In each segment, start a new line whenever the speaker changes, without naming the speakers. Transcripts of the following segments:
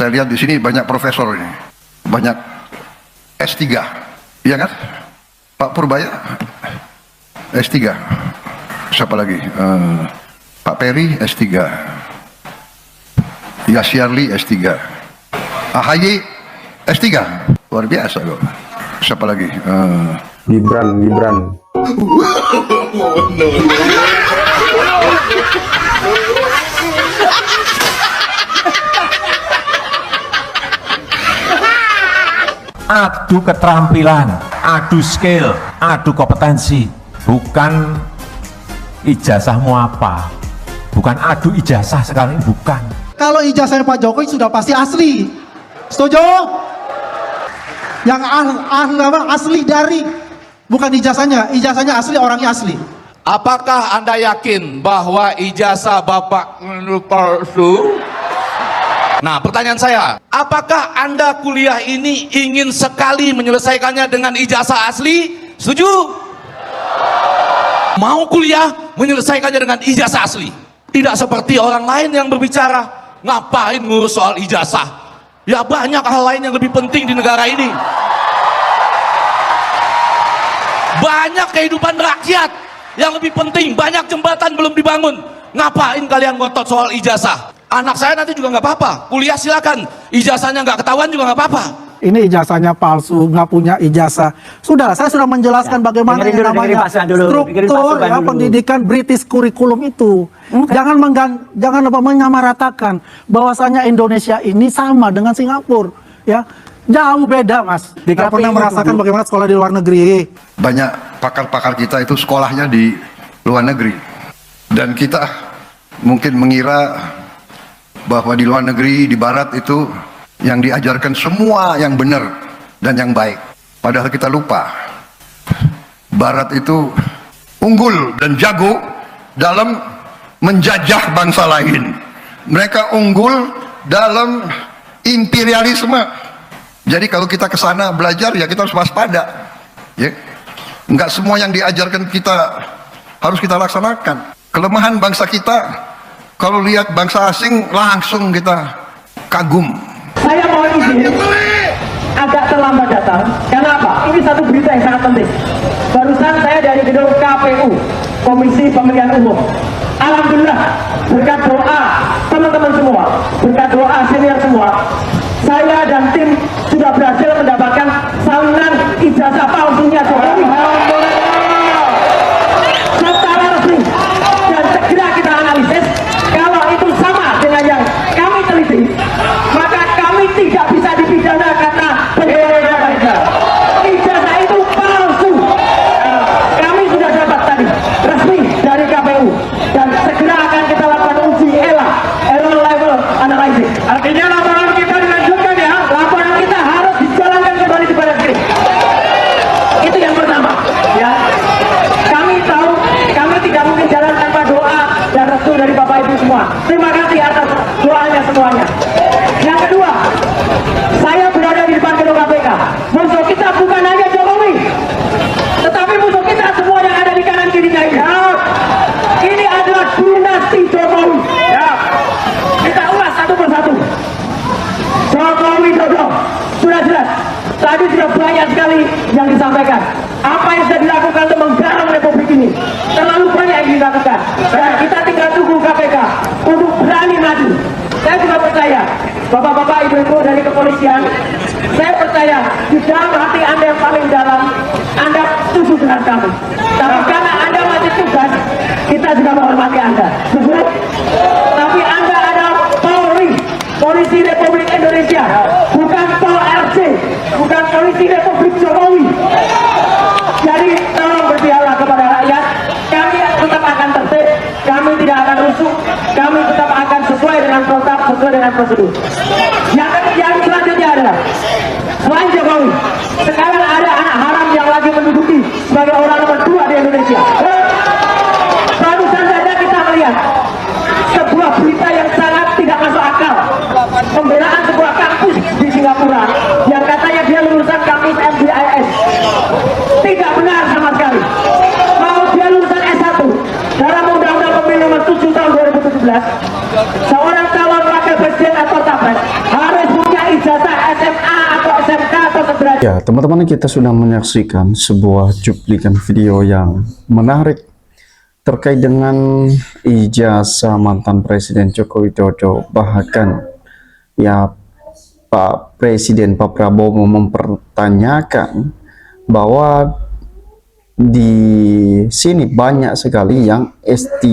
Saya lihat di sini banyak profesor ini, banyak S3, iya kan? Pak Purbaya S3, siapa lagi? Pak Peri S3, Yasyarli S3, AHY S3, luar biasa loh. Siapa lagi?
Gibran.
Adu keterampilan, adu skill, adu kompetensi, bukan ijazahmu apa, bukan adu ijazah sekali, bukan.
Kalau ijazahnya Pak Jokowi sudah pasti asli, setuju? Yang asli dari, bukan ijazahnya asli, orangnya asli.
Apakah Anda yakin bahwa ijazah Bapak palsu? Nah, pertanyaan saya, apakah Anda kuliah ini ingin sekali menyelesaikannya dengan ijazah asli? Setuju? Mau kuliah menyelesaikannya dengan ijazah asli? Tidak seperti orang lain yang berbicara, ngapain ngurus soal ijazah? Ya banyak hal lain yang lebih penting di negara ini. Banyak kehidupan rakyat yang lebih penting, banyak jembatan belum dibangun. Ngapain kalian ngotot soal ijazah? Anak saya nanti juga nggak apa-apa, kuliah silakan, ijazahnya nggak ketahuan juga nggak apa-apa.
Ini ijazahnya palsu, nggak punya ijazah. Sudah, saya sudah menjelaskan bagaimana yang namanya struktur ya, pendidikan British Curriculum itu. Jangan menyamaratakan bahwasanya Indonesia ini sama dengan Singapura, ya. Jauh beda, Mas. Nggak pernah merasakan bagaimana sekolah di luar negeri.
Banyak pakar-pakar kita itu sekolahnya di luar negeri, dan kita mungkin mengira bahwa di luar negeri, di barat itu yang diajarkan semua yang benar dan yang baik. Padahal kita lupa, barat itu unggul dan jago dalam menjajah bangsa lain. Mereka unggul dalam imperialisme. Jadi kalau kita ke sana belajar, ya kita harus waspada, ya. Enggak semua yang diajarkan kita harus kita laksanakan. Kelemahan bangsa kita, kalau lihat bangsa asing langsung kita kagum.
Saya mohon izin, agak terlambat datang. Kenapa? Ini satu berita yang sangat penting. Barusan saya dari gedung KPU, Komisi Pemilihan Umum. Alhamdulillah, berkat doa teman-teman semua, berkat doa senior semua, saya dan tim sudah berhasil mendapatkan salinan ijazah palsunya Jokowi. Secara resmi, dan segera kita analisis. Kalau itu sama dengan yang kami teliti, maka kami tidak bisa dipidana karena pencemaran ijazah. Ijazah itu palsu. Kami sudah dapat tadi resmi dari KPU, dan segera akan kita lakukan uji ELA, Error Level Analysis. Artinya laporan kita dilanjutkan ya, laporan kita harus dijalankan kembali di badan negeri. Itu yang pertama, ya. Kami tahu kami tidak mungkin jalan tanpa doa dan restu dari Bapak Ibu semua. Terima kasih atas doanya semuanya. Yang kedua, saya berada di depan gedung KPK. Musuh kita bukan hanya Jokowi, tetapi musuh kita semua yang ada di kanan kirinya ini. Ini adalah dinasti Jokowi. Ya. Kita ulas satu persatu. Jokowi Dodo sudah jelas. Tadi sudah banyak sekali yang disampaikan. Apa yang sudah dilakukan untuk menggarap Republik ini terlalu banyak yang dilakukan. Dan kita tinggal tunggu KPK untuk berani maju. Saya juga percaya, bapak-bapak, ibu-ibu dari kepolisian, saya percaya di dalam hati Anda yang paling dalam, Anda setuju dengan kami. Tapi karena Anda masih tugas, kita juga menghormati Anda. Tapi Anda adalah Polri, Polisi Republik Indonesia, bukan POLRC, bukan Polisi Republik Jokowi. Jadi tolong berpihaklah kepada rakyat. Kami tetap akan tertib, kami tidak akan rusuh, kami tetap akan sesuai dengan protap, sesuai dengan prosedur. Yang selanjutnya adalah selain Jokowi, sekarang ada anak haram yang lagi menduduki sebagai orang nomor 2 di Indonesia. Barusan saja kita melihat sebuah berita yang sangat tidak masuk akal, pembelaan sebuah kampus di Singapura yang katanya dia lulusan kampus MBIS. Tidak benar sama sekali. Mau dia lulusan S1 dalam Undang-Undang Pemilu nomor 7 tahun 2017, seorang calon wakil presiden atau capres harus
Ya, teman-teman, kita sudah menyaksikan sebuah cuplikan video yang menarik terkait dengan ijazah mantan Presiden Joko Widodo. Bahkan ya Pak Presiden Pak Prabowo mempertanyakan bahwa di sini banyak sekali yang S3.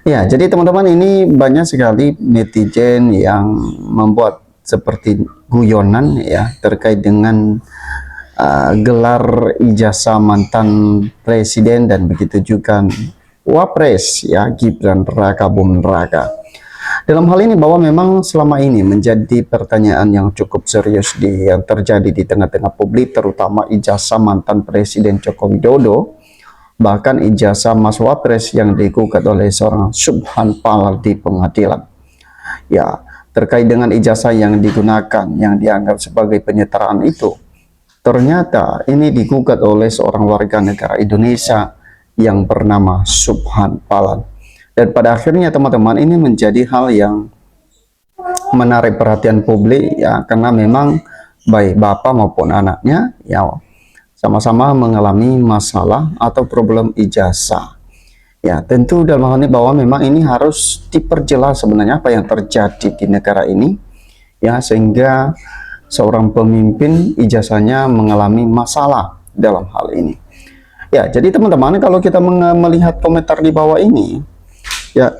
Ya, jadi teman-teman, ini banyak sekali netizen yang membuat seperti guyonan ya terkait dengan gelar ijazah mantan presiden dan begitu juga wapres ya Gibran Raka Buming Raka. Dalam hal ini bahwa memang selama ini menjadi pertanyaan yang cukup serius yang terjadi di tengah-tengah publik, terutama ijazah mantan Presiden Joko Widodo, bahkan ijazah Mas Wapres yang digugat oleh seorang Subhan Palal di pengadilan. Ya, terkait dengan ijazah yang digunakan yang dianggap sebagai penyetaraan itu, ternyata ini digugat oleh seorang warga negara Indonesia yang bernama Subhan Palal. Dan pada akhirnya teman-teman, ini menjadi hal yang menarik perhatian publik ya, karena memang baik bapak maupun anaknya ya sama-sama mengalami masalah atau problem ijazah. Ya, tentu dalam hal ini bahwa memang ini harus diperjelas sebenarnya apa yang terjadi di negara ini ya, sehingga seorang pemimpin ijazahnya mengalami masalah dalam hal ini. Ya, jadi teman-teman, kalau kita melihat komentar di bawah ini ya,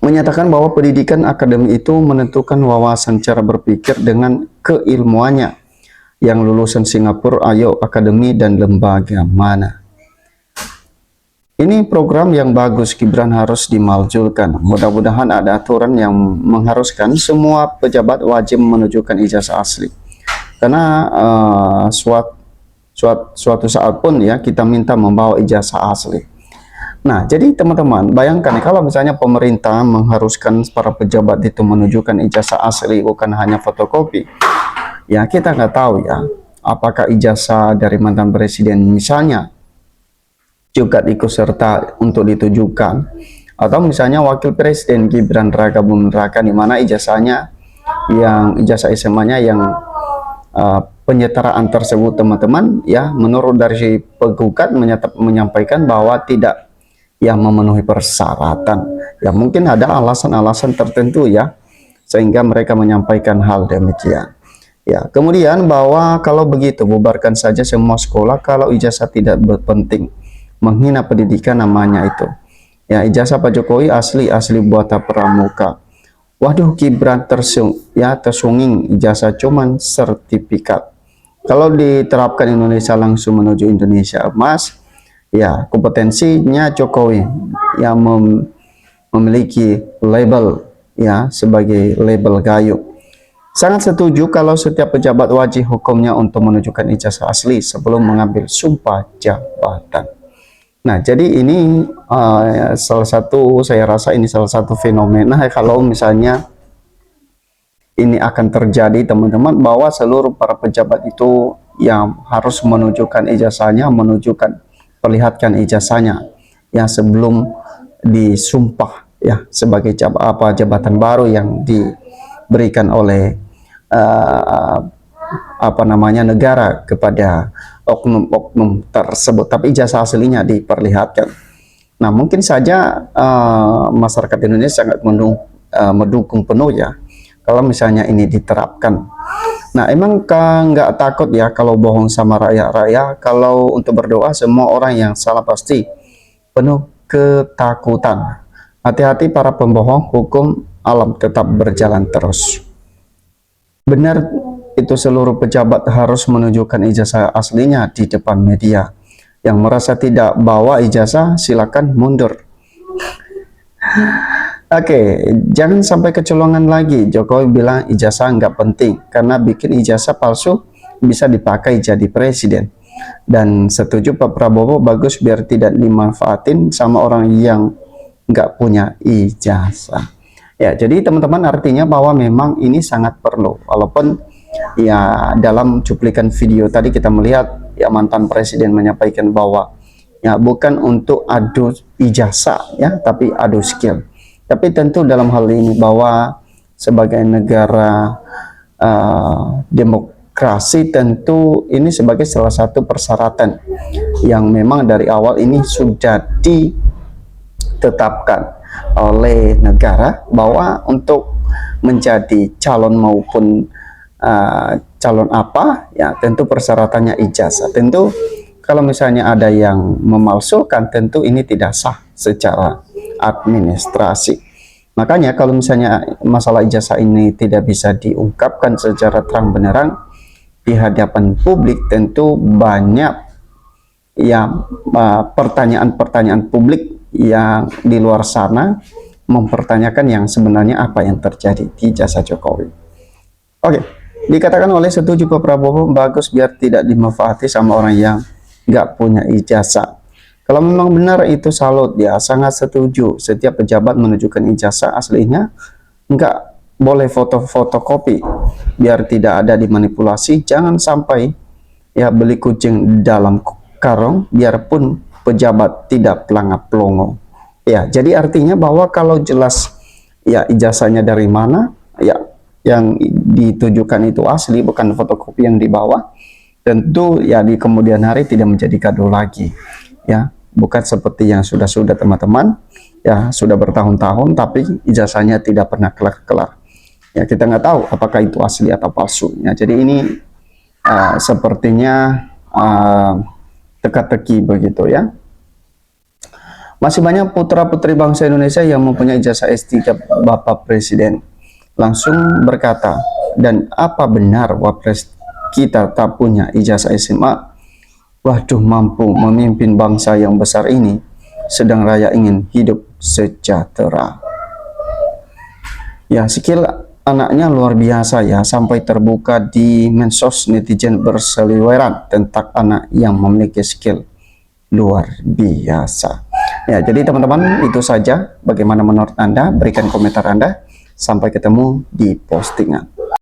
menyatakan bahwa pendidikan akademi itu menentukan wawasan cara berpikir dengan keilmuannya. Yang lulusan Singapura, ayo akademi dan lembaga mana? Ini program yang bagus, Gibran harus dimajukan. Mudah-mudahan ada aturan yang mengharuskan semua pejabat wajib menunjukkan ijazah asli. Karena suatu saat pun ya kita minta membawa ijazah asli. Nah, jadi teman-teman, bayangkan kalau misalnya pemerintah mengharuskan para pejabat itu menunjukkan ijazah asli, bukan hanya fotokopi. Ya, kita nggak tahu ya, apakah ijazah dari mantan presiden misalnya juga ikut serta untuk ditujukan, atau misalnya wakil presiden Gibran Raka Buming Raka, di mana ijazahnya yang ijazah SMA-nya yang penyetaraan tersebut teman-teman ya, menurut dari penggugat menyampaikan bahwa tidak yang memenuhi persyaratan. Ya, mungkin ada alasan-alasan tertentu ya, sehingga mereka menyampaikan hal demikian. Ya, kemudian bahwa kalau begitu bubarkan saja semua sekolah kalau ijazah tidak berpenting. Menghina pendidikan namanya itu. Ya, ijazah Pak Jokowi asli buatan pramuka. Waduh, Gibran tersunging ijazah cuman sertifikat. Kalau diterapkan Indonesia langsung menuju Indonesia emas, ya kompetensinya Jokowi yang memiliki label ya sebagai label gayung. Sangat setuju kalau setiap pejabat wajib hukumnya untuk menunjukkan ijazah asli sebelum mengambil sumpah jabatan. Nah, jadi ini salah satu, saya rasa ini salah satu fenomena kalau misalnya ini akan terjadi teman-teman, bahwa seluruh para pejabat itu yang harus menunjukkan ijazahnya, perlihatkan ijazahnya ya sebelum disumpah ya sebagai jabatan baru yang diberikan oleh negara kepada oknum-oknum tersebut, tapi ijazah aslinya diperlihatkan. Nah, mungkin saja masyarakat Indonesia sangat mendukung penuh ya kalau misalnya ini diterapkan. Nah, emang nggak takut ya kalau bohong sama rakyat? Kalau untuk berdoa semua orang yang salah pasti penuh ketakutan. Hati-hati para pembohong, hukum alam tetap berjalan terus. Benar itu seluruh pejabat harus menunjukkan ijazah aslinya di depan media. Yang merasa tidak bawa ijazah silakan mundur. Oke, jangan sampai kecolongan lagi. Jokowi bilang ijazah nggak penting karena bikin ijazah palsu bisa dipakai jadi presiden. Dan setuju Pak Prabowo, bagus biar tidak dimanfaatin sama orang yang nggak punya ijazah. Ya, jadi teman-teman, artinya bahwa memang ini sangat perlu. Walaupun ya dalam cuplikan video tadi kita melihat ya mantan presiden menyampaikan bahwa ya bukan untuk adu ijazah ya, tapi adu skill. Tapi tentu dalam hal ini bahwa sebagai negara demokrasi tentu ini sebagai salah satu persyaratan yang memang dari awal ini sudah ditetapkan oleh negara bahwa untuk menjadi calon maupun calon apa ya tentu persyaratannya ijazah. Tentu kalau misalnya ada yang memalsukan tentu ini tidak sah secara administrasi. Makanya kalau misalnya masalah ijazah ini tidak bisa diungkapkan secara terang benderang di hadapan publik, tentu banyak ya pertanyaan-pertanyaan publik yang di luar sana mempertanyakan yang sebenarnya apa yang terjadi di ijazah Jokowi. Oke, dikatakan oleh setuju Pak Prabowo, bagus biar tidak dimanfaati sama orang yang nggak punya ijazah. Kalau memang benar itu salut ya, sangat setuju. Setiap pejabat menunjukkan ijazah aslinya, nggak boleh fotokopi biar tidak ada dimanipulasi. Jangan sampai ya beli kucing dalam karung, biarpun pejabat tidak pelangap-pelongo. Ya, jadi artinya bahwa kalau jelas ya ijazahnya dari mana, ya yang ditujukan itu asli, bukan fotokopi yang dibawa, tentu ya di kemudian hari tidak menjadi kado lagi. Ya, bukan seperti yang sudah teman-teman, ya sudah bertahun-tahun tapi ijazahnya tidak pernah kelar-kelar. Ya, kita nggak tahu apakah itu asli atau palsu. Ya, jadi ini sepertinya teka-teki begitu ya. Masih banyak putra-putri bangsa Indonesia yang mempunyai ijazah S3 Bapak Presiden. Langsung berkata, dan apa benar Wapres kita tak punya ijazah SMA? Waduh, mampu memimpin bangsa yang besar ini, sedang raya ingin hidup sejahtera. Ya, skill anaknya luar biasa ya, sampai terbuka di medsos netizen berseliweran tentang anak yang memiliki skill luar biasa. Ya, jadi teman-teman itu saja. Bagaimana menurut Anda? Berikan komentar Anda. Sampai ketemu di postingan.